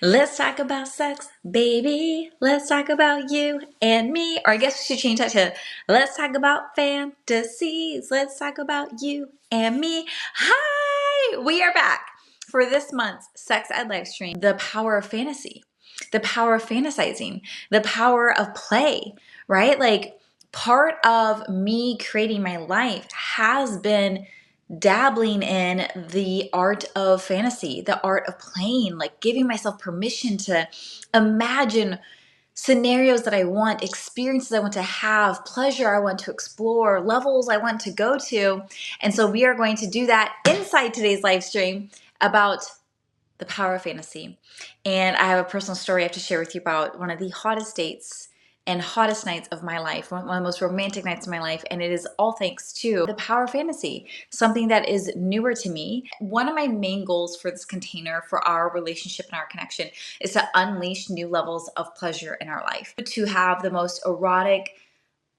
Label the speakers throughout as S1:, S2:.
S1: Let's talk about sex, baby. Let's talk about you and me. Or I guess we should change that to let's talk about fantasies. Let's talk about you and me. Hi! We are back for this month's Sex Ed live stream. The power of fantasy, the power of fantasizing, the power of play, right? Like part of me creating my life has been dabbling in the art of fantasy, the art of playing, like giving myself permission to imagine scenarios that I want, experiences I want to have, pleasure I want to explore, levels I want to go to. And so we are going to do that inside today's live stream about the power of fantasy. And I have a personal story I have to share with you about one of the hottest dates and hottest nights of my life, one of the most romantic nights of my life, and it is all thanks to the power of fantasy, something that is newer to me. One of my main goals for this container, for our relationship and our connection, is to unleash new levels of pleasure in our life, to have the most erotic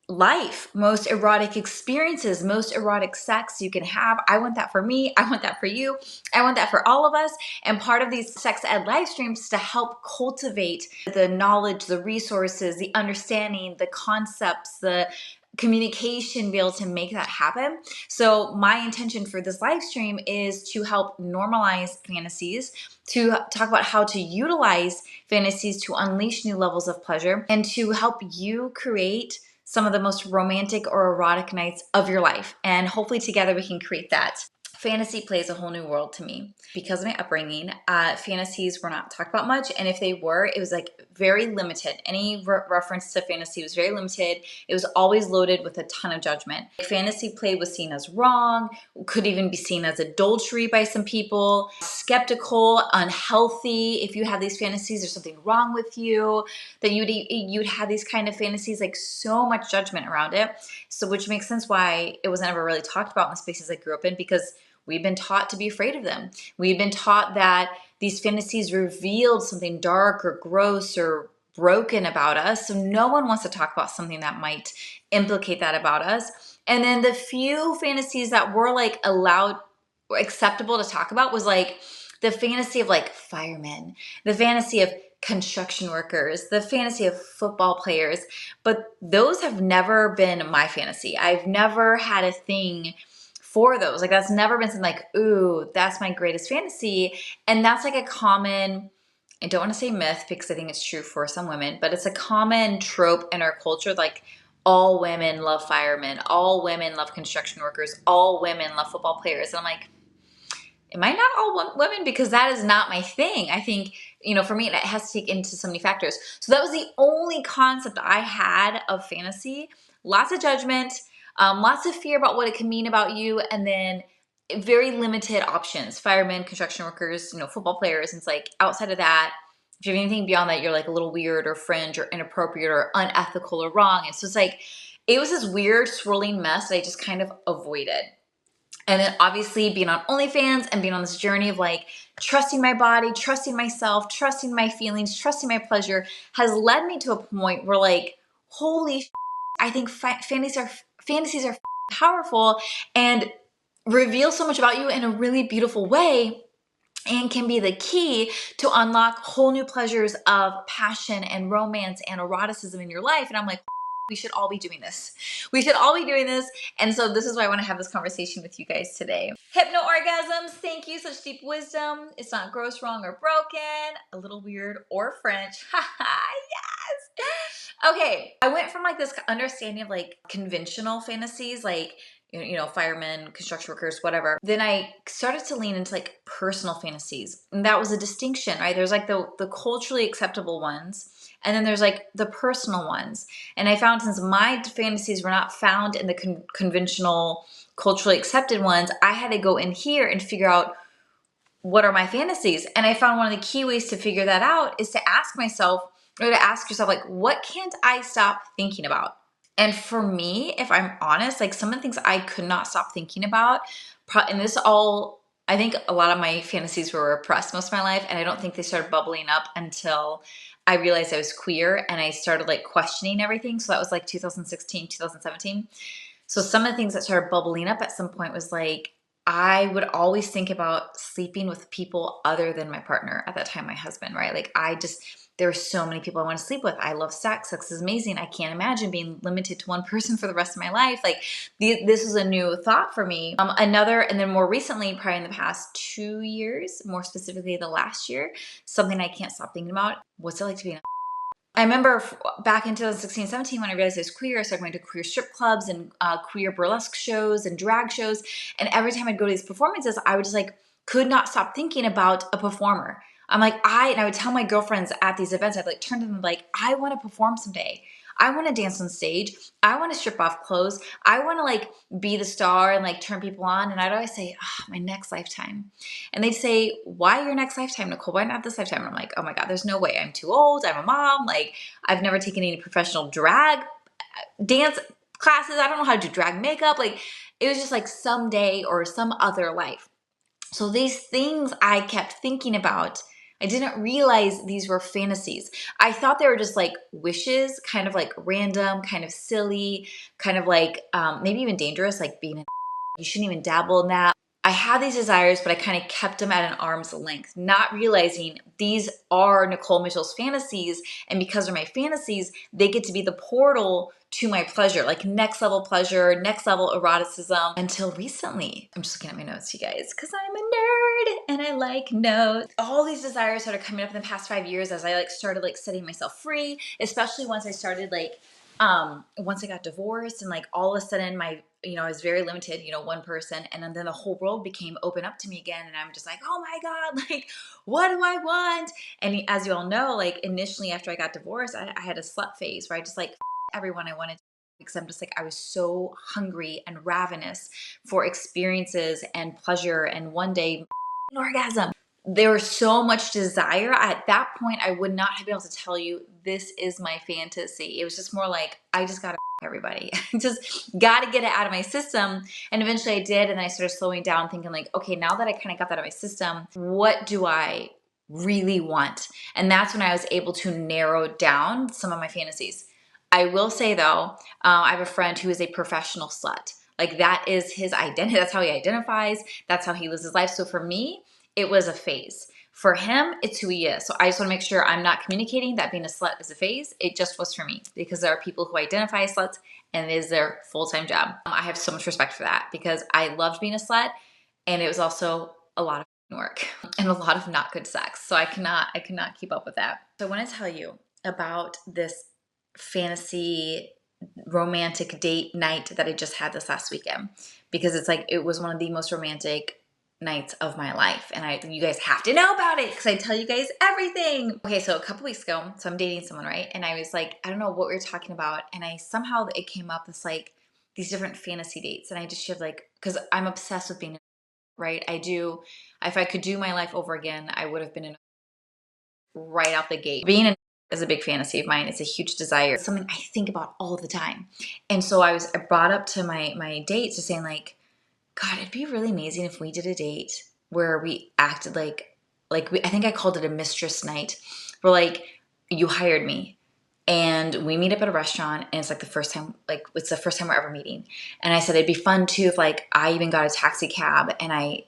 S1: life, most erotic experiences, most erotic sex you can have. I want that for me. I want that for you. I want that for all of us. And part of these sex ed live streams is to help cultivate the knowledge, the resources, the understanding, the concepts, the communication, be able to make that happen. So my intention for this live stream is to help normalize fantasies, to talk about how to utilize fantasies to unleash new levels of pleasure, and to help you create some of the most romantic or erotic nights of your life. And hopefully together we can create that. Fantasy plays a whole new world to me. Because of my upbringing, fantasies were not talked about much. And if they were, it was like very limited. Any reference to fantasy was very limited. It was always loaded with a ton of judgment. Fantasy play was seen as wrong, could even be seen as adultery by some people, skeptical, unhealthy. If you have these fantasies, there's something wrong with you, that you'd have these kind of fantasies, like so much judgment around it. So which makes sense why it was never really talked about in the spaces I grew up in, because we've been taught to be afraid of them. We've been taught that these fantasies revealed something dark or gross or broken about us. So no one wants to talk about something that might implicate that about us. And then the few fantasies that were like allowed or acceptable to talk about was like the fantasy of like firemen, the fantasy of construction workers, the fantasy of football players. But those have never been my fantasy. I've never had a thing for those. Like that's never been something like, ooh, that's my greatest fantasy. And that's like a common, I don't want to say myth because I think it's true for some women, but it's a common trope in our culture. Like all women love firemen, all women love construction workers, all women love football players. And I'm like, am I not all women? Because that is not my thing. I think, for me, it has to take into so many factors. So that was the only concept I had of fantasy. Lots of judgment, lots of fear about what it can mean about you, and then very limited options. Firemen, construction workers, football players. And it's like outside of that, if you have anything beyond that, you're like a little weird or fringe or inappropriate or unethical or wrong. And so it's like, it was this weird swirling mess that I just kind of avoided. And then obviously being on OnlyFans and being on this journey of like trusting my body, trusting myself, trusting my feelings, trusting my pleasure has led me to a point where like, holy I think fantasies are powerful and reveal so much about you in a really beautiful way, and can be the key to unlock whole new pleasures of passion and romance and eroticism in your life. And I'm like, we should all be doing this. We should all be doing this. And so this is why I want to have this conversation with you guys today. Hypno orgasms, thank you, such deep wisdom. It's not gross, wrong, or broken. A little weird or French. Yes. Okay, I went from like this understanding of like conventional fantasies, like firemen, construction workers, whatever. Then I started to lean into like personal fantasies. And that was a distinction, right? There's like the culturally acceptable ones, and then there's like the personal ones. And I found since my fantasies were not found in the conventional, culturally accepted ones, I had to go in here and figure out what are my fantasies. And I found one of the key ways to figure that out is to ask myself, or to ask yourself, like, what can't I stop thinking about? And for me, if I'm honest, like some of the things I could not stop thinking about, and this all, I think a lot of my fantasies were repressed most of my life, and I don't think they started bubbling up until I realized I was queer and I started like questioning everything. So that was like 2016, 2017. So some of the things that started bubbling up at some point was like, I would always think about sleeping with people other than my partner, at that time, my husband, right? Like there are so many people I want to sleep with. I love sex. Sex is amazing. I can't imagine being limited to one person for the rest of my life. Like this is a new thought for me. And then more recently, probably in the past 2 years, more specifically the last year, something I can't stop thinking about. What's it like to be in I remember back in 2016, 17, when I realized I was queer, I started going to queer strip clubs and queer burlesque shows and drag shows. And every time I'd go to these performances, I would just like, could not stop thinking about a performer. And I would tell my girlfriends at these events, I'd like turn to them and be like, I want to perform someday. I want to dance on stage. I want to strip off clothes. I want to like be the star and like turn people on. And I'd always say, oh, my next lifetime. And they'd say, why your next lifetime, Nicole? Why not this lifetime? And I'm like, oh my God, there's no way. I'm too old. I'm a mom. Like, I've never taken any professional drag dance classes. I don't know how to do drag makeup. Like, it was just like someday or some other life. So these things I kept thinking about, I didn't realize these were fantasies. I thought they were just like wishes, kind of like random, kind of silly, kind of like maybe even dangerous, like being you shouldn't even dabble in that. I had these desires, but I kind of kept them at an arm's length, not realizing these are Nicole Mitchell's fantasies. And because they're my fantasies, they get to be the portal to my pleasure, like next level pleasure, next level eroticism. Until recently, I'm just looking at my notes, you guys, because I'm a nerd and I like notes. All these desires that are coming up in the past 5 years as I like started like setting myself free, especially once I started like once I got divorced and like all of a sudden I was very limited, one person. And then the whole world became open up to me again. And I'm just like, oh my God, like, what do I want? And as you all know, like initially after I got divorced, I had a slut phase where I just like everyone I wanted to, because I'm just like, I was so hungry and ravenous for experiences and pleasure. And one day, an orgasm. There was so much desire. At that point, I would not have been able to tell you this is my fantasy. It was just more like, I just gotta everybody. Just gotta get it out of my system. And eventually I did. And then I started slowing down, thinking like, okay, now that I kind of got that out of my system, what do I really want? And that's when I was able to narrow down some of my fantasies. I will say though, I have a friend who is a professional slut. Like that is his identity. That's how he identifies. That's how he lives his life. So for me, it was a phase. For him, it's who he is. So I just want to make sure I'm not communicating that being a slut is a phase. It just was for me, because there are people who identify as sluts and it is their full-time job. I have so much respect for that, because I loved being a slut, and it was also a lot of work and a lot of not good sex. So I cannot keep up with that. So I want to tell you about this fantasy romantic date night that I just had this last weekend, because it was one of the most romantic nights of my life, and you guys have to know about it because I tell you guys everything. Okay, so a couple weeks ago, so I'm dating someone, right? And I was like, I don't know what we were talking about, and somehow it came up as like these different fantasy dates, and I just shared like, because I'm obsessed with being, right? If I could do my life over again, I would have been in right out the gate. Being in is a big fantasy of mine. It's a huge desire. It's something I think about all the time. And so I brought up to my dates, just saying like, God, it'd be really amazing if we did a date where we acted I think I called it a mistress night, where like you hired me and we meet up at a restaurant, and it's like it's the first time we're ever meeting. And I said it'd be fun too if like I even got a taxi cab and I,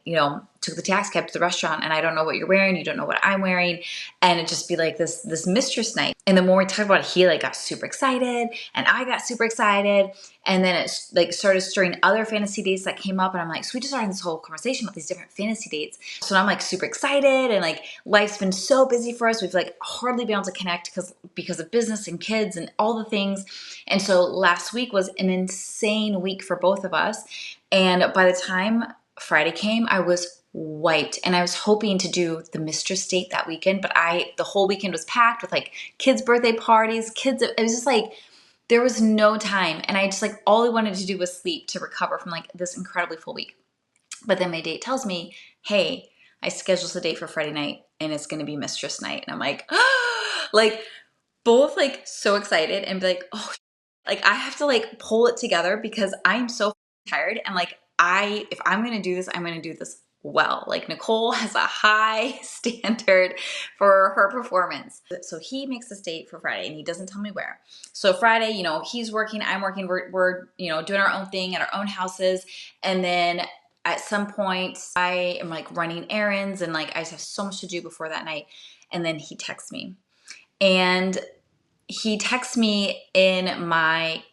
S1: took the taxi cab to the restaurant, and I don't know what you're wearing, you don't know what I'm wearing, and it just be like this mistress night. And the more we talked about it, he like got super excited and I got super excited. And then it like started stirring other fantasy dates that came up, and I'm like, so we just started this whole conversation about these different fantasy dates. So now I'm like super excited, and like life's been so busy for us. We've like hardly been able to connect because of business and kids and all the things. And so last week was an insane week for both of us. And by the time Friday came, I was wiped, and I was hoping to do the mistress date that weekend, but the whole weekend was packed with like kids' birthday parties, it was just like, there was no time. And I just like, all I wanted to do was sleep to recover from like this incredibly full week. But then my date tells me, hey, I scheduled a date for Friday night and it's going to be mistress night. And I'm like, like both like so excited and be like, oh, like I have to like pull it together because I'm so tired. And like, if I'm going to do this, I'm going to do this well. Like Nicole has a high standard for her performance. So he makes this date for Friday and he doesn't tell me where. So Friday, he's working, I'm working, we're doing our own thing at our own houses. And then at some point I am like running errands and like I just have so much to do before that night. And then he texts me. And he texts me in my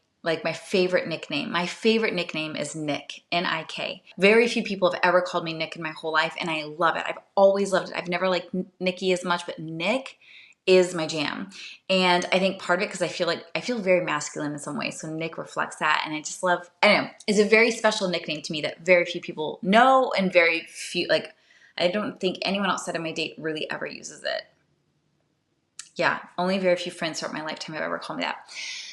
S1: favorite nickname. My favorite nickname is Nick, N-I-K. Very few people have ever called me Nick in my whole life, and I love it. I've always loved it. I've never liked Nikki as much, but Nick is my jam. And I think part of it because I feel very masculine in some ways. So Nick reflects that. And I just love, I don't know, it's a very special nickname to me that very few people know, and very few, like, I don't think anyone outside of my date really ever uses it. Yeah, only very few friends throughout my lifetime have ever called me that.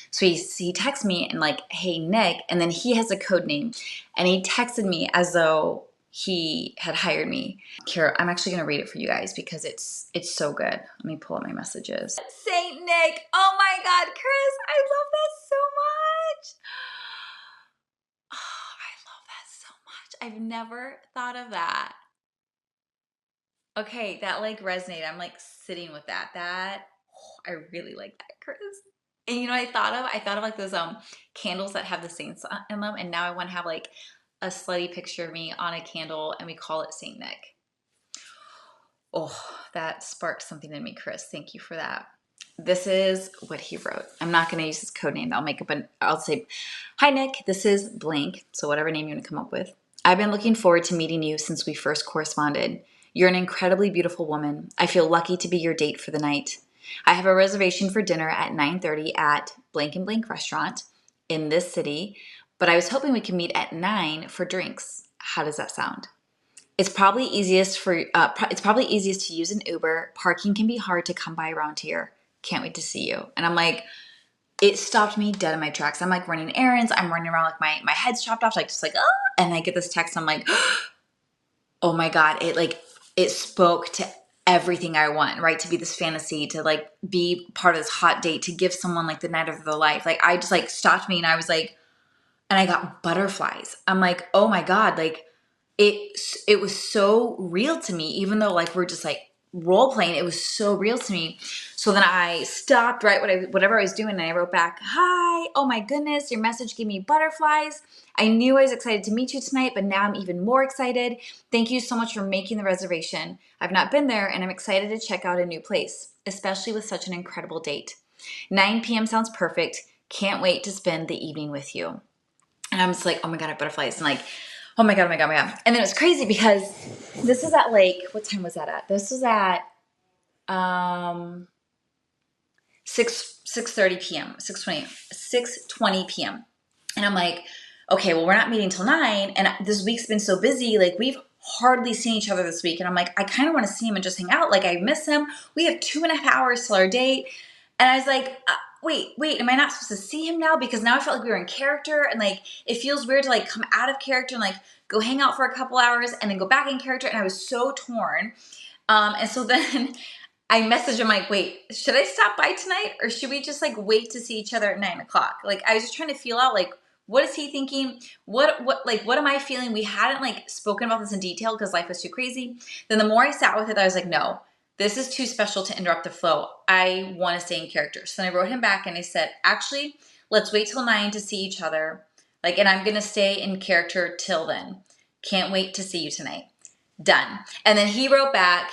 S1: So he texts me and like, hey, Nick, and then he has a code name. And he texted me as though he had hired me. Kara, I'm actually going to read it for you guys because it's so good. Let me pull up my messages. Saint Nick. Oh my God, Chris, I love that so much. Oh, I love that so much. I've never thought of that. Okay, that like resonated. I'm like sitting with that. I really like that, Chris. And you know what I thought of? I thought of like those candles that have the saints in them, and now I want to have like a slutty picture of me on a candle, and we call it Saint Nick. Oh, that sparked something in me, Chris. Thank you for that. This is what he wrote. I'm not going to use his code name. I'll say, hi, Nick. This is blank. So whatever name you want to come up with. I've been looking forward to meeting you since we first corresponded. You're an incredibly beautiful woman. I feel lucky to be your date for the night. I have a reservation for dinner at 9:30 at blank and blank restaurant in this city, but I was hoping we could meet at 9 for drinks. How does that sound? It's probably easiest to use an Uber. Parking can be hard to come by around here. Can't wait to see you. And I'm like, it stopped me dead in my tracks. I'm like running errands. I'm running around like my head's chopped off, like just like, oh, and I get this text. I'm like, oh my God, it spoke to everything I want, right? To be this fantasy, to like be part of this hot date, to give someone like the night of their life. Like I just like stopped me and I was like, and I got butterflies. I'm like, oh my God, like it was so real to me, even though like we're just like role playing, it was so real to me. So then I stopped whatever I was doing and I wrote back, hi, oh my goodness, your message gave me butterflies. I knew I was excited to meet you tonight, but now I'm even more excited. Thank you so much for making the reservation. I've not been there and I'm excited to check out a new place, especially with such an incredible date. 9 p.m. sounds perfect. Can't wait to spend the evening with you. And I'm just like, oh my God, I have butterflies. And like, oh my God, oh my God, oh my God. And then it was crazy because this is at like, what time was that at? This was at 6:30 p.m., 6:20 p.m. And I'm like, okay, well, we're not meeting till 9. And this week's been so busy. Like we've hardly seen each other this week. And I'm like, I kind of want to see him and just hang out. Like I miss him. We have 2.5 hours till our date. And I was like, wait, am I not supposed to see him now? Because now I felt like we were in character and like, it feels weird to like come out of character and like go hang out for a couple hours and then go back in character. And I was so torn. And so then I messaged him like, wait, should I stop by tonight or should we just like wait to see each other at 9 o'clock? Like I was just trying to feel out like, what is he thinking? What am I feeling? We hadn't like spoken about this in detail because life was too crazy. Then the more I sat with it, I was like, no, this is too special to interrupt the flow. I want to stay in character. So then I wrote him back and I said, actually, let's wait till 9 to see each other. Like, and I'm going to stay in character till then. Can't wait to see you tonight. Done. And then he wrote back,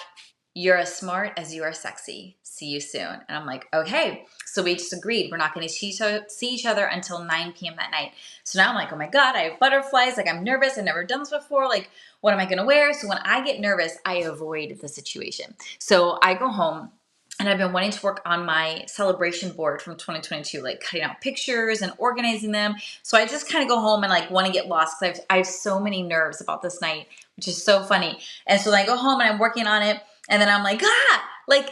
S1: you're as smart as you are sexy. See you soon. And I'm like, okay. So we just agreed we're not going to see each other until 9 p.m. that night. So now I'm like, oh my God, I have butterflies. Like I'm nervous. I've never done this before. Like, what am I going to wear? So when I get nervous, I avoid the situation. So I go home and I've been wanting to work on my celebration board from 2022, like cutting out pictures and organizing them. So I just kind of go home and like want to get lost because I have so many nerves about this night, which is so funny. And so then I go home and I'm working on it. And then I'm like, I have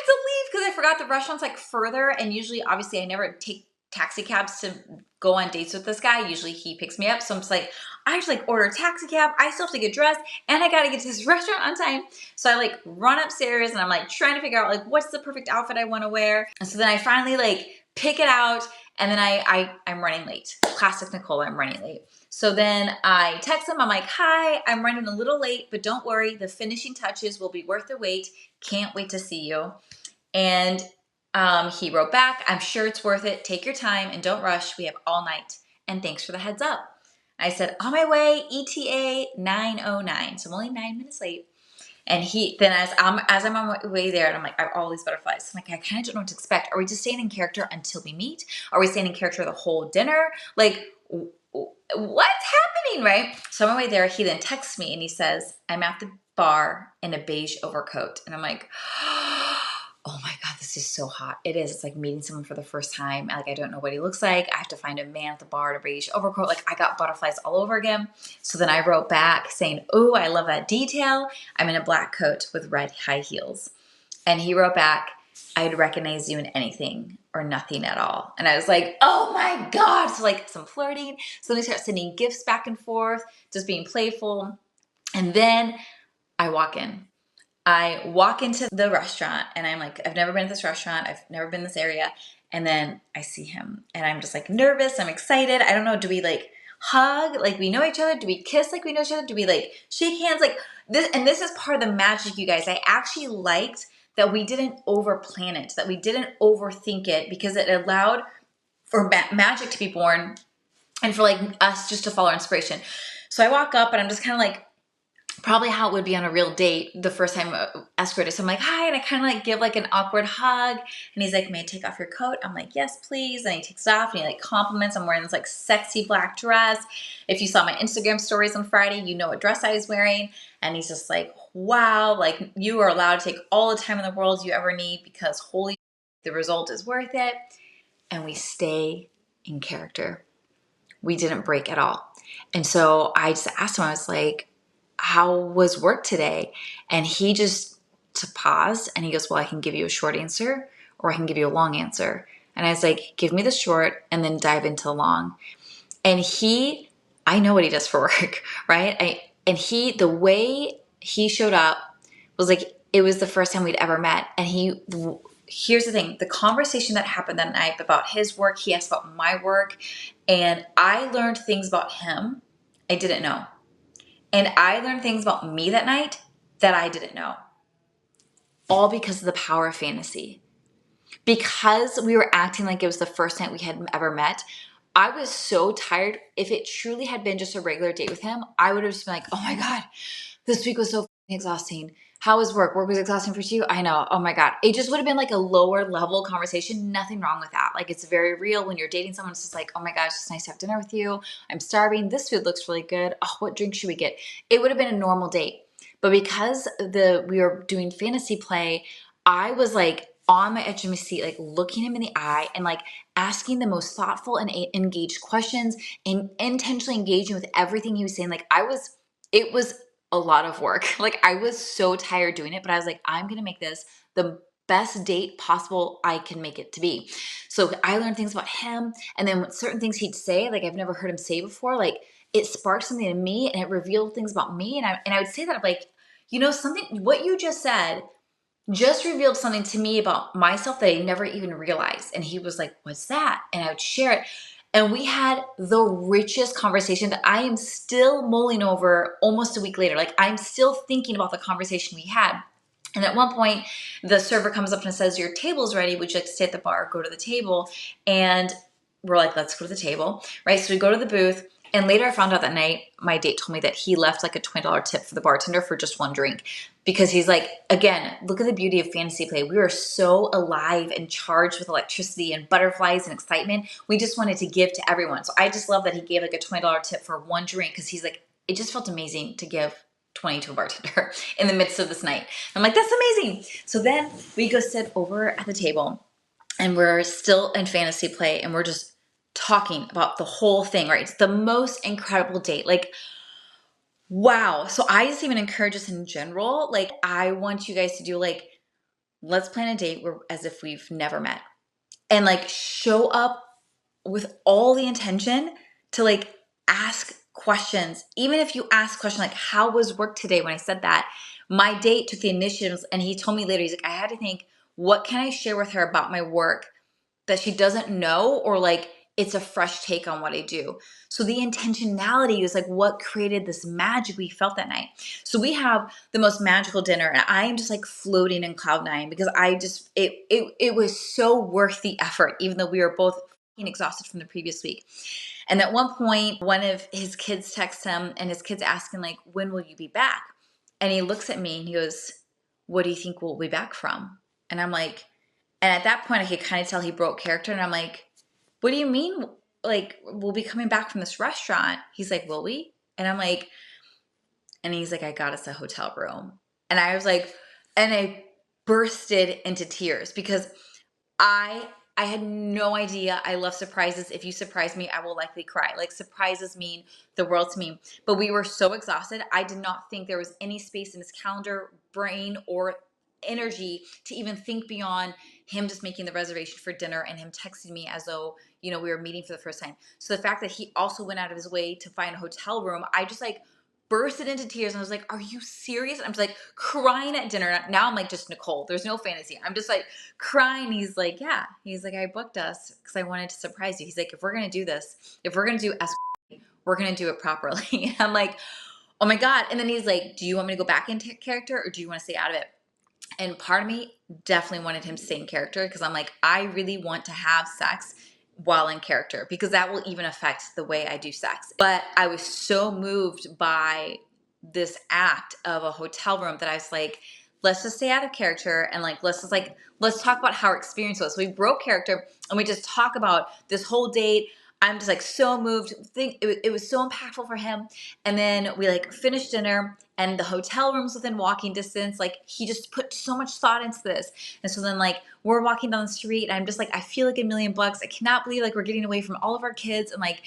S1: to leave because I forgot the restaurant's like further. And usually, obviously, I never take taxi cabs to go on dates with this guy. Usually he picks me up. So I'm just like, I have to like order a taxi cab. I still have to get dressed and I got to get to this restaurant on time. So I like run upstairs and I'm like trying to figure out like what's the perfect outfit I want to wear. And so then I finally like pick it out and then I'm running late. Classic Nicole, I'm running late. So then I text him. I'm like, hi, I'm running a little late, but don't worry. The finishing touches will be worth the wait. Can't wait to see you. And he wrote back, I'm sure it's worth it. Take your time and don't rush. We have all night. And thanks for the heads up. I said, on my way, ETA 9:09. So I'm only 9 minutes late. And then as I'm on my way there, and I'm like, I have all these butterflies. I'm like, I kind of don't know what to expect. Are we just staying in character until we meet? Are we staying in character the whole dinner? Like, what's happening, right? So on my way there, he then texts me and he says, I'm at the bar in a beige overcoat. And I'm like, oh my God, this is so hot. It is. It's like meeting someone for the first time. Like, I don't know what he looks like. I have to find a man at the bar in a beige overcoat. Like, I got butterflies all over again. So then I wrote back saying, oh, I love that detail. I'm in a black coat with red high heels. And he wrote back, I'd recognize you in anything or nothing at all. And I was like, oh my God. So like some flirting. So then we start sending gifts back and forth, just being playful. And then I walk in. I walk into the restaurant and I'm like, I've never been to this restaurant. I've never been in this area. And then I see him and I'm just like nervous. I'm excited. I don't know. Do we like hug like we know each other? Do we kiss like we know each other? Do we like shake hands like this? And this is part of the magic, you guys. I actually liked that we didn't overplan it, that we didn't overthink it, because it allowed for magic to be born and for like us just to follow our inspiration. So I walk up and I'm just kind of like, probably how it would be on a real date the first time escorted. So I'm like, hi, and I kind of like give like an awkward hug. And he's like, may I take off your coat? I'm like, yes, please. And he takes it off and he like compliments. I'm wearing this like sexy black dress. If you saw my Instagram stories on Friday, you know what dress I was wearing. And he's just like, wow, like you are allowed to take all the time in the world you ever need, because holy, the result is worth it. And we stay in character. We didn't break at all. And so I just asked him, I was like, how was work today? And he just paused and he goes, well, I can give you a short answer or I can give you a long answer. And I was like, give me the short and then dive into the long. And I know what he does for work, right? The way he showed up was like, it was the first time we'd ever met. And here's the thing, the conversation that happened that night about his work, he asked about my work, and I learned things about him I didn't know. And I learned things about me that night that I didn't know. All because of the power of fantasy. Because we were acting like it was the first night we had ever met, I was so tired. If it truly had been just a regular date with him, I would have just been like, oh my God, this week was so exhausting. How was work? Work was exhausting for you? I know. Oh my God. It just would have been like a lower level conversation. Nothing wrong with that. Like, it's very real when you're dating someone. It's just like, oh my gosh, it's nice to have dinner with you. I'm starving. This food looks really good. Oh, what drink should we get? It would have been a normal date. But because we were doing fantasy play, I was like on my edge of my seat, like looking him in the eye and like asking the most thoughtful and engaged questions and intentionally engaging with everything he was saying. Like, it was a lot of work. Like, I was so tired doing it, but I was like, I'm going to make this the best date possible I can make it to be. So I learned things about him. And then certain things he'd say, like I've never heard him say before, like it sparked something in me and it revealed things about me. And I would say that I'm like, something, what you just said just revealed something to me about myself that I never even realized. And he was like, what's that? And I would share it. And we had the richest conversation that I am still mulling over almost a week later. Like, I'm still thinking about the conversation we had. And at one point, the server comes up and says, your table's ready. Would you like to stay at the bar? Go to the table. And we're like, let's go to the table, right? So we go to the booth. And later I found out that night, my date told me that he left like a $20 tip for the bartender for just one drink. Because he's like, again, look at the beauty of fantasy play. We were so alive and charged with electricity and butterflies and excitement. We just wanted to give to everyone. So I just love that he gave like a $20 tip for one drink, because he's like, it just felt amazing to give 20 to a bartender in the midst of this night. I'm like, that's amazing. So then we go sit over at the table and we're still in fantasy play and we're just talking about the whole thing, right? It's the most incredible date. Like, wow. So I just even encourage us in general. Like, I want you guys to do like, let's plan a date as if we've never met, and like show up with all the intention to like ask questions. Even if you ask a question like, how was work today? When I said that, my date took the initiative and he told me later, he's like, I had to think, what can I share with her about my work that she doesn't know, or like it's a fresh take on what I do. So the intentionality is like what created this magic we felt that night. So we have the most magical dinner and I am just like floating in cloud nine, because it was so worth the effort, even though we were both exhausted from the previous week. And at one point, one of his kids texts him, and his kid's asking, like, when will you be back? And he looks at me and he goes, what do you think we'll be back from? And I'm like, and at that point I could kind of tell he broke character. And I'm like, what do you mean? Like, we'll be coming back from this restaurant. He's like, will we? And I'm like, and he's like, I got us a hotel room. And I was like, and I bursted into tears because I had no idea. I love surprises. If you surprise me, I will likely cry. Like, surprises mean the world to me. But we were so exhausted. I did not think there was any space in his calendar, brain, or energy to even think beyond him just making the reservation for dinner and him texting me as though, we were meeting for the first time. So the fact that he also went out of his way to find a hotel room, I just like bursted into tears. And I was like, are you serious? And I'm just like crying at dinner. Now I'm like just Nicole. There's no fantasy. I'm just like crying. He's like, yeah. He's like, I booked us because I wanted to surprise you. He's like, if we're going to do this, if we're going to do S, we're going to do it properly. I'm like, oh my God. And then he's like, do you want me to go back into character or do you want to stay out of it? And part of me definitely wanted him to stay in character because I'm like, I really want to have sex while in character because that will even affect the way I do sex. But I was so moved by this act of a hotel room that I was like, let's just stay out of character and like let's talk about how our experience was. So we broke character and we just talk about this whole date. I'm just like so moved. It was so impactful for him. And then we like finished dinner and the hotel room's within walking distance. Like he just put so much thought into this. And so then like we're walking down the street and I'm just like, I feel like $1,000,000. I cannot believe like we're getting away from all of our kids. And like,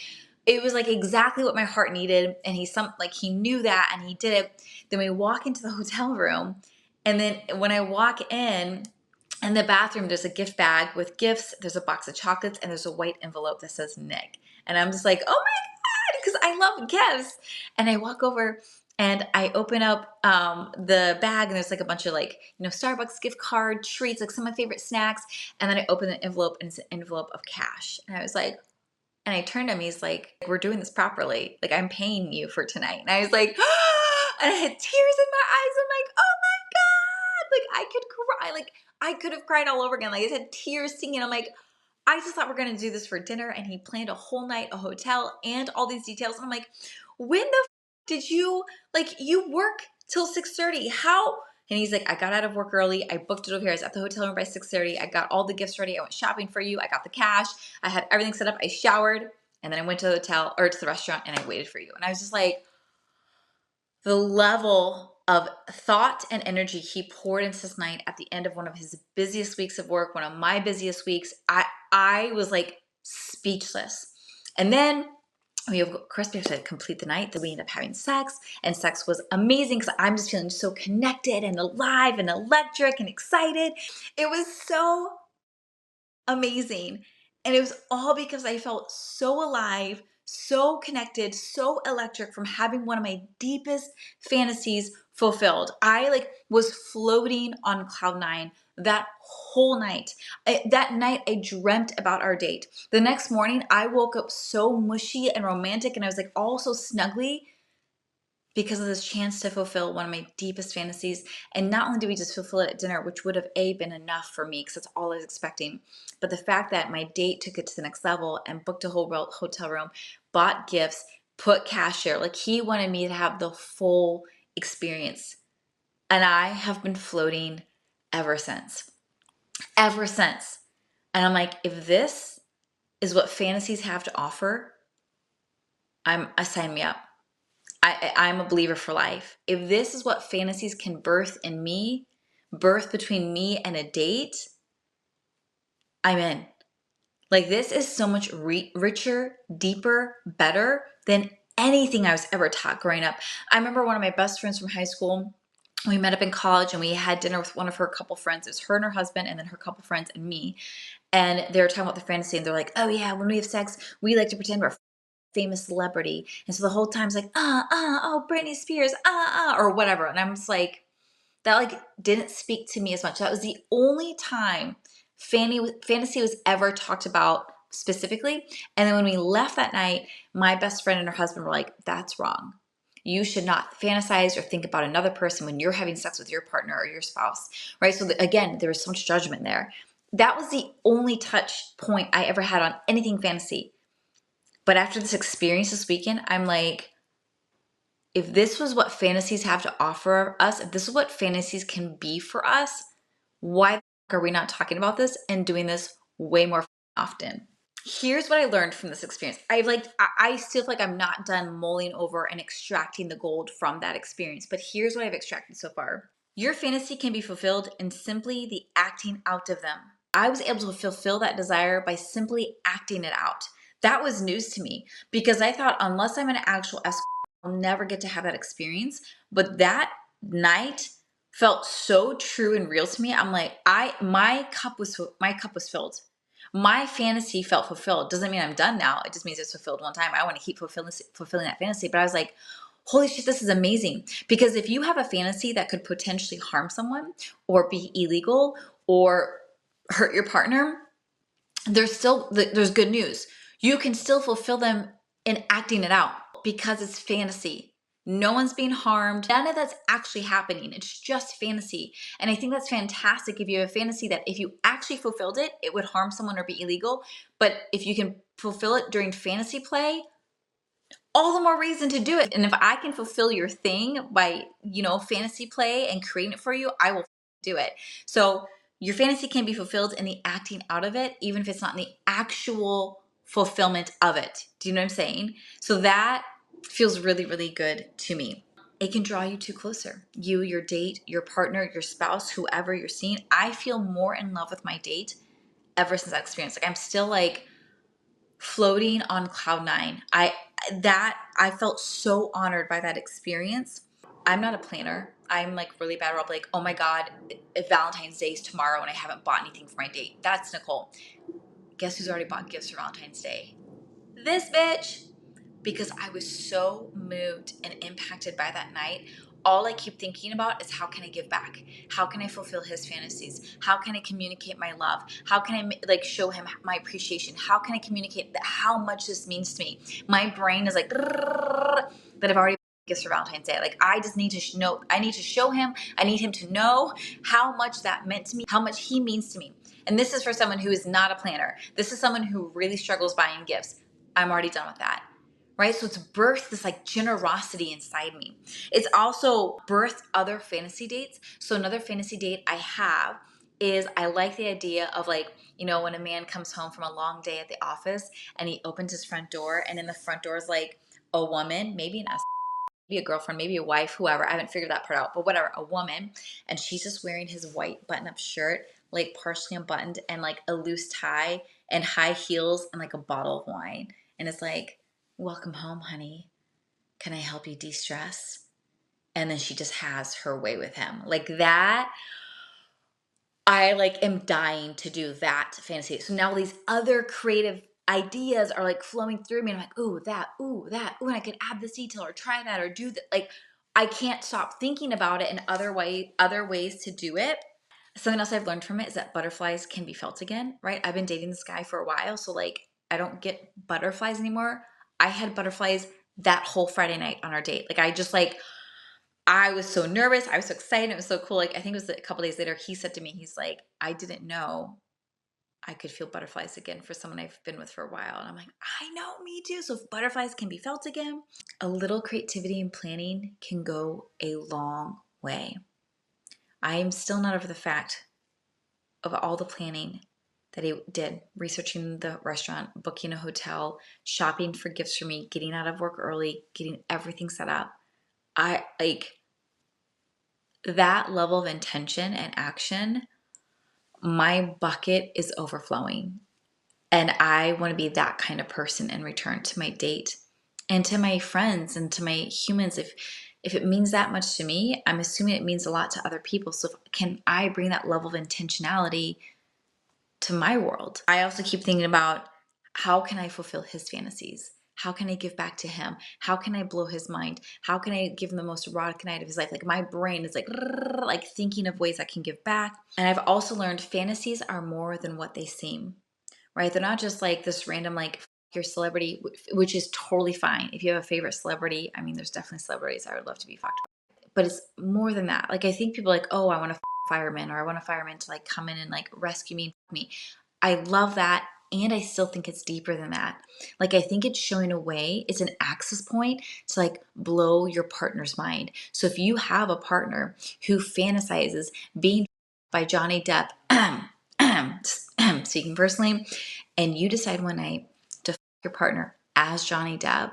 S1: it was like exactly what my heart needed. And he knew that and he did it. Then we walk into the hotel room. And then when I walk in the bathroom, there's a gift bag with gifts. There's a box of chocolates and there's a white envelope that says Nick. And I'm just like, oh my God, because I love gifts. And I walk over and I open up the bag and there's like a bunch of like, Starbucks gift card, treats, like some of my favorite snacks. And then I open the envelope and it's an envelope of cash. And I was like, and I turned to him, he's like, we're doing this properly. Like, I'm paying you for tonight. And I was like, and I had tears in my eyes. I'm like, oh my God. Like, I could cry. Like, I could have cried all over again. Like, I had tears singing. I'm like, I just thought we're going to do this for dinner. And he planned a whole night, a hotel, and all these details. And I'm like, when the did you, like, you work till 6:30. How? And he's like, I got out of work early. I booked it over here. I was at the hotel room by 6:30. I got all the gifts ready. I went shopping for you. I got the cash. I had everything set up. I showered. And then I went to the hotel or to the restaurant and I waited for you. And I was just like, the level of thought and energy he poured into this night at the end of one of his busiest weeks of work, one of my busiest weeks, I was like speechless. And then we have to complete the night that we ended up having sex, and sex was amazing because I'm just feeling so connected and alive and electric and excited. It was so amazing. And it was all because I felt so alive, so connected, so electric from having one of my deepest fantasies fulfilled. I like was floating on cloud nine that whole night. That night I dreamt about our date. The next morning I woke up so mushy and romantic and I was like all so snuggly because of this chance to fulfill one of my deepest fantasies. And not only did we just fulfill it at dinner, which would have been enough for me because that's all I was expecting, but the fact that my date took it to the next level and booked a whole hotel room, bought gifts, put cash there. Like he wanted me to have the full experience. And I have been floating ever since. Ever since. And I'm like, if this is what fantasies have to offer, sign me up. I'm a believer for life. If this is what fantasies can birth in me, birth between me and a date, I'm in. Like this is so much richer, deeper, better than anything I was ever taught growing up. I remember one of my best friends from high school. We met up in college and we had dinner with one of her couple friends. It was her and her husband and then her couple friends and me. And they were talking about the fantasy and they're like, oh yeah, when we have sex, we like to pretend we're famous celebrity. And so the whole time's like, oh, Britney Spears, or whatever. And I'm just like, that like didn't speak to me as much. That was the only time fantasy was ever talked about specifically. And then when we left that night, my best friend and her husband were like, that's wrong. You should not fantasize or think about another person when you're having sex with your partner or your spouse, right? So again, there was so much judgment there. That was the only touch point I ever had on anything fantasy. But after this experience this weekend, I'm like, if this was what fantasies have to offer us, if this is what fantasies can be for us, why the fuck are we not talking about this and doing this way more often? Here's what I learned from this experience. I still feel like I'm not done mulling over and extracting the gold from that experience, but here's what I've extracted so far. Your fantasy can be fulfilled in simply the acting out of them. I was able to fulfill that desire by simply acting it out. That was news to me because I thought unless I'm an actual escort, I'll never get to have that experience. But that night felt so true and real to me. I'm like, my cup was filled. My fantasy felt fulfilled. Doesn't mean I'm done now. It just means it's fulfilled one time. I want to keep fulfilling that fantasy. But I was like, holy shit, this is amazing. Because if you have a fantasy that could potentially harm someone or be illegal or hurt your partner, there's good news. You can still fulfill them in acting it out because it's fantasy. No one's being harmed. None of that's actually happening. It's just fantasy. And I think that's fantastic if you have a fantasy that if you actually fulfilled it, it would harm someone or be illegal. But if you can fulfill it during fantasy play, all the more reason to do it. And if I can fulfill your thing by, fantasy play and creating it for you, I will do it. So your fantasy can be fulfilled in the acting out of it, even if it's not in the actual fulfillment of it. Do you know what I'm saying? So that feels really, really good to me. It can draw you two closer. You, your date, your partner, your spouse, whoever you're seeing. I feel more in love with my date ever since that experience. Like I'm still like floating on cloud nine. I felt so honored by that experience. I'm not a planner. I'm like really bad about like, oh my God, if Valentine's Day is tomorrow and I haven't bought anything for my date. That's Nicole. Guess who's already bought gifts for Valentine's Day? This bitch. Because I was so moved and impacted by that night. All I keep thinking about is how can I give back? How can I fulfill his fantasies? How can I communicate my love? How can I show him my appreciation? How can I communicate how much this means to me? My brain is like that I've already gifts for Valentine's Day. Like I just need to know. I need to show him. I need him to know how much that meant to me. How much he means to me. And this is for someone who is not a planner. This is someone who really struggles buying gifts. I'm already done with that. Right? So it's birthed this generosity inside me. It's also birthed other fantasy dates. So another fantasy date I have is I like the idea of when a man comes home from a long day at the office and he opens his front door and in the front door is like a woman, maybe maybe a girlfriend, maybe a wife, whoever. I haven't figured that part out, but whatever, a woman. And she's just wearing his white button-up shirt, partially unbuttoned and a loose tie and high heels and a bottle of wine. And it's like, welcome home, honey. Can I help you de-stress? And then she just has her way with him. Like that, I am dying to do that fantasy. So now these other creative ideas are flowing through me. And I'm like, ooh, that, and I could add this detail or try that or do that. I can't stop thinking about it in other ways to do it. Something else I've learned from it is that butterflies can be felt again, right? I've been dating this guy for a while, so I don't get butterflies anymore. I had butterflies that whole Friday night on our date. I was so nervous. I was so excited. It was so cool. I think it was a couple days later, he said to me, he's like, I didn't know I could feel butterflies again for someone I've been with for a while. And I'm like, I know, me too. So if butterflies can be felt again, a little creativity and planning can go a long way. I am still not over the fact of all the planning that he did, researching the restaurant, booking a hotel, shopping for gifts for me, getting out of work early, getting everything set up. I that level of intention and action, my bucket is overflowing. And I want to be that kind of person in return to my date and to my friends and to my humans. If it means that much to me, I'm assuming it means a lot to other people. So can I bring that level of intentionality to my world? I also keep thinking about how can I fulfill his fantasies? How can I give back to him? How can I blow his mind? How can I give him the most erotic night of his life? My brain is thinking of ways I can give back. And I've also learned fantasies are more than what they seem, right? They're not just this random your celebrity, which is totally fine. If you have a favorite celebrity, I mean, there's definitely celebrities I would love to be fucked by. But it's more than that. I think people oh, I want to fireman, or I want a fireman to like come in and like rescue me. I love that. And I still think it's deeper than that. Like, I think it's showing a way, it's an access point to like blow your partner's mind. So if you have a partner who fantasizes being by Johnny Depp, speaking personally, and you decide one night to your partner as Johnny Depp,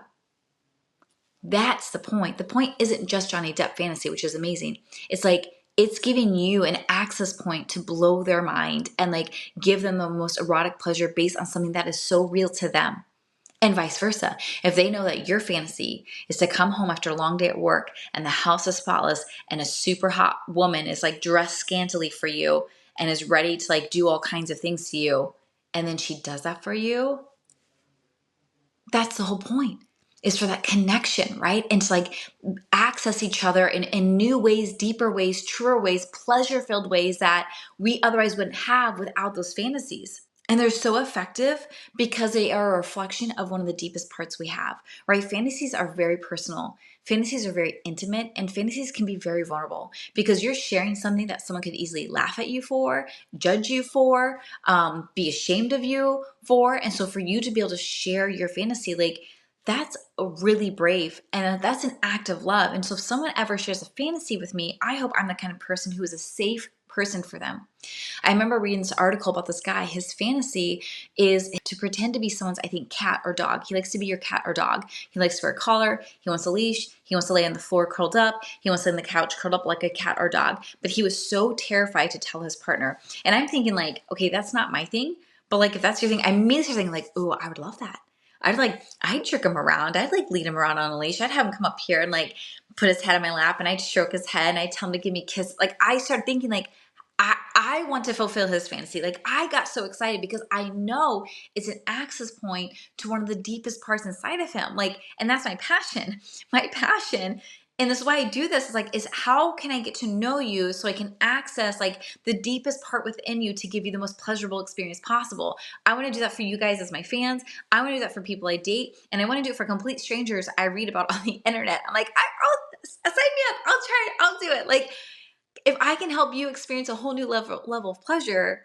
S1: that's the point. The point isn't just Johnny Depp fantasy, which is amazing. It's like, it's giving you an access point to blow their mind and like give them the most erotic pleasure based on something that is so real to them. And vice versa. If they know that your fantasy is to come home after a long day at work and the house is spotless and a super hot woman is like dressed scantily for you and is ready to like do all kinds of things to you, and then she does that for you, that's the whole point, is for that connection, right? And to like access each other in new ways, deeper ways, truer ways, pleasure-filled ways that we otherwise wouldn't have without those fantasies. And they're so effective because they are a reflection of one of the deepest parts we have, right? Fantasies are very personal. Fantasies are very intimate, and fantasies can be very vulnerable because you're sharing something that someone could easily laugh at you for, judge you for, be ashamed of you for. And so for you to be able to share your fantasy, like, that's really brave, and that's an act of love. And so if someone ever shares a fantasy with me, I hope I'm the kind of person who is a safe person for them. I remember reading this article about this guy. His fantasy is to pretend to be someone's, I think, cat or dog. He likes to be your cat or dog. He likes to wear a collar. He wants a leash. He wants to lay on the floor curled up. He wants to lay on the couch curled up like a cat or dog. But he was so terrified to tell his partner. And I'm thinking like, okay, that's not my thing. But like, if that's your thing, I immediately start thinking like, oh, I would love that. I'd jerk him around. I'd like lead him around on a leash. I'd have him come up here and like put his head on my lap, and I'd stroke his head and I'd tell him to give me a kiss. Like, I started thinking like, I want to fulfill his fantasy. Like, I got so excited because I know it's an access point to one of the deepest parts inside of him. Like, and that's my passion. My passion, and this is why I do this, is how can I get to know you so I can access like the deepest part within you to give you the most pleasurable experience possible. I want to do that for you guys as my fans. I want to do that for people I date, and I want to do it for complete strangers I read about on the internet. I'm like, I'll sign me up. I'll try it. I'll do it. Like, if I can help you experience a whole new level of pleasure,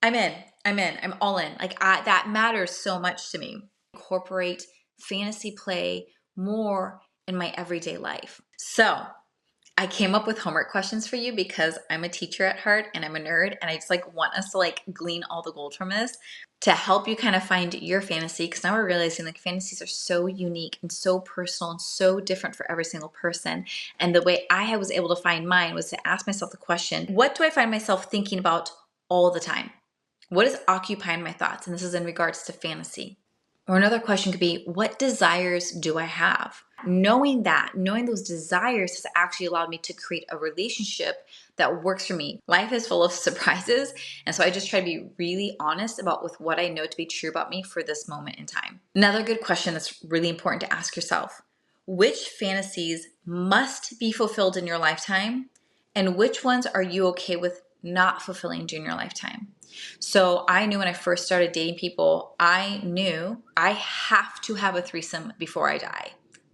S1: I'm in. I'm all in. Like, that matters so much to me. Incorporate fantasy play more in my everyday life. So I came up with homework questions for you because I'm a teacher at heart and I'm a nerd, and I just like want us to like glean all the gold from this to help you kind of find your fantasy, because now we're realizing like fantasies are so unique and so personal and so different for every single person. And the way I was able to find mine was to ask myself the question, what do I find myself thinking about all the time? What is occupying my thoughts? And this is in regards to fantasy. Or another question could be, what desires do I have? Knowing those desires has actually allowed me to create a relationship that works for me. Life is full of surprises. And so I just try to be really honest about with what I know to be true about me for this moment in time. Another good question that's really important to ask yourself, which fantasies must be fulfilled in your lifetime? And which ones are you okay with not fulfilling during your lifetime? So I knew when I first started dating people, I knew I have to have a threesome before I die.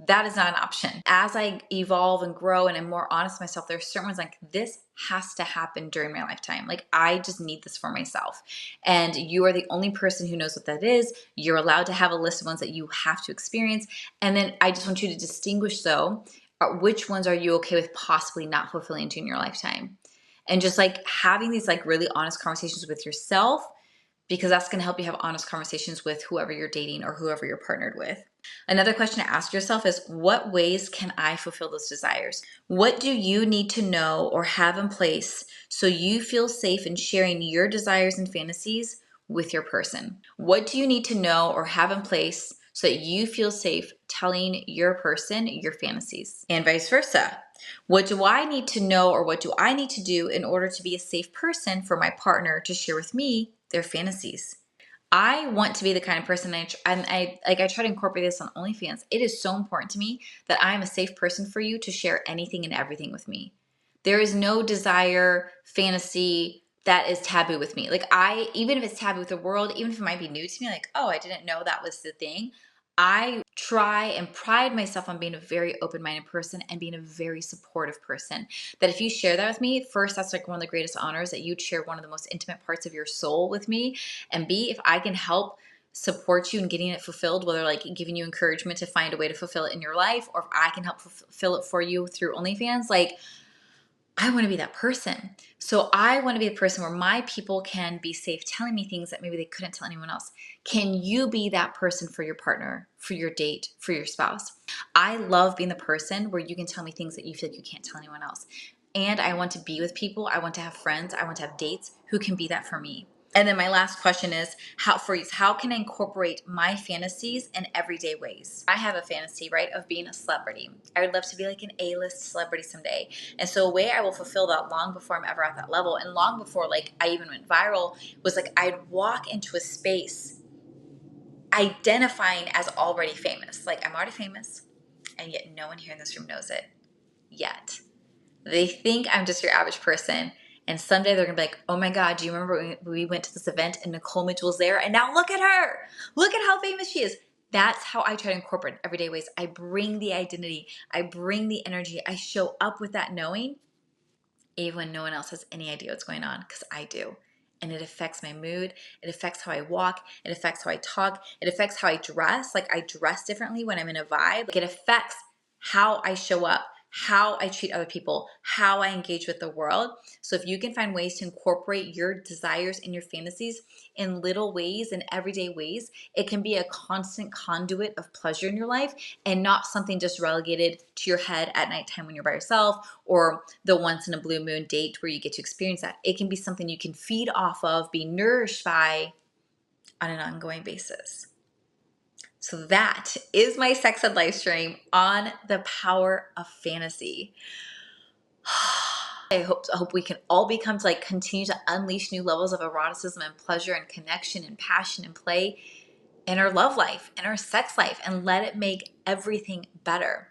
S1: That is not an option. As I evolve and grow and I'm more honest with myself, there are certain ones like, this has to happen during my lifetime. Like, I just need this for myself. And you are the only person who knows what that is. You're allowed to have a list of ones that you have to experience. And then I just want you to distinguish, though, which ones are you okay with possibly not fulfilling during your lifetime? And just like having these like really honest conversations with yourself, because that's going to help you have honest conversations with whoever you're dating or whoever you're partnered with. Another question to ask yourself is, what ways can I fulfill those desires? What do you need to know or have in place so you feel safe in sharing your desires and fantasies with your person? What do you need to know or have in place so that you feel safe telling your person your fantasies? And vice versa. What do I need to know or what do I need to do in order to be a safe person for my partner to share with me their fantasies? I want to be the kind of person I try to incorporate this on OnlyFans. It is so important to me that I am a safe person for you to share anything and everything with me. There is no desire, fantasy that is taboo with me. Like, even if it's taboo with the world, even if it might be new to me, like, oh, I didn't know that was the thing, I try and pride myself on being a very open-minded person and being a very supportive person. That if you share that with me, first, that's like one of the greatest honors, that you'd share one of the most intimate parts of your soul with me. And B, if I can help support you in getting it fulfilled, whether like giving you encouragement to find a way to fulfill it in your life, or if I can help fulfill it for you through OnlyFans, like, I want to be that person. So I want to be the person where my people can be safe telling me things that maybe they couldn't tell anyone else. Can you be that person for your partner, for your date, for your spouse? I love being the person where you can tell me things that you feel like you can't tell anyone else. And I want to be with people. I want to have friends. I want to have dates who can be that for me. And then my last question is, how can I incorporate my fantasies in everyday ways? I have a fantasy, right, of being a celebrity. I would love to be like an A-list celebrity someday. And so a way I will fulfill that long before I'm ever at that level, and long before like I even went viral, was like I'd walk into a space identifying as already famous. Like, I'm already famous, and yet no one here in this room knows it yet. They think I'm just your average person. And someday they're going to be like, oh my God, do you remember when we went to this event and Nicole Mitchell was there? And now look at her. Look at how famous she is. That's how I try to incorporate everyday ways. I bring the identity. I bring the energy. I show up with that knowing, even when no one else has any idea what's going on, because I do. And it affects my mood. It affects how I walk. It affects how I talk. It affects how I dress. Like, I dress differently when I'm in a vibe. Like, it affects how I show up, how I treat other people, how I engage with the world. So if you can find ways to incorporate your desires and your fantasies in little ways, in everyday ways, it can be a constant conduit of pleasure in your life, and not something just relegated to your head at nighttime when you're by yourself, or the once in a blue moon date where you get to experience that. It can be something you can feed off of, be nourished by on an ongoing basis. So that is my sex ed live stream on the power of fantasy. I hope we can all become to like continue to unleash new levels of eroticism and pleasure and connection and passion and play in our love life and our sex life, and let it make everything better.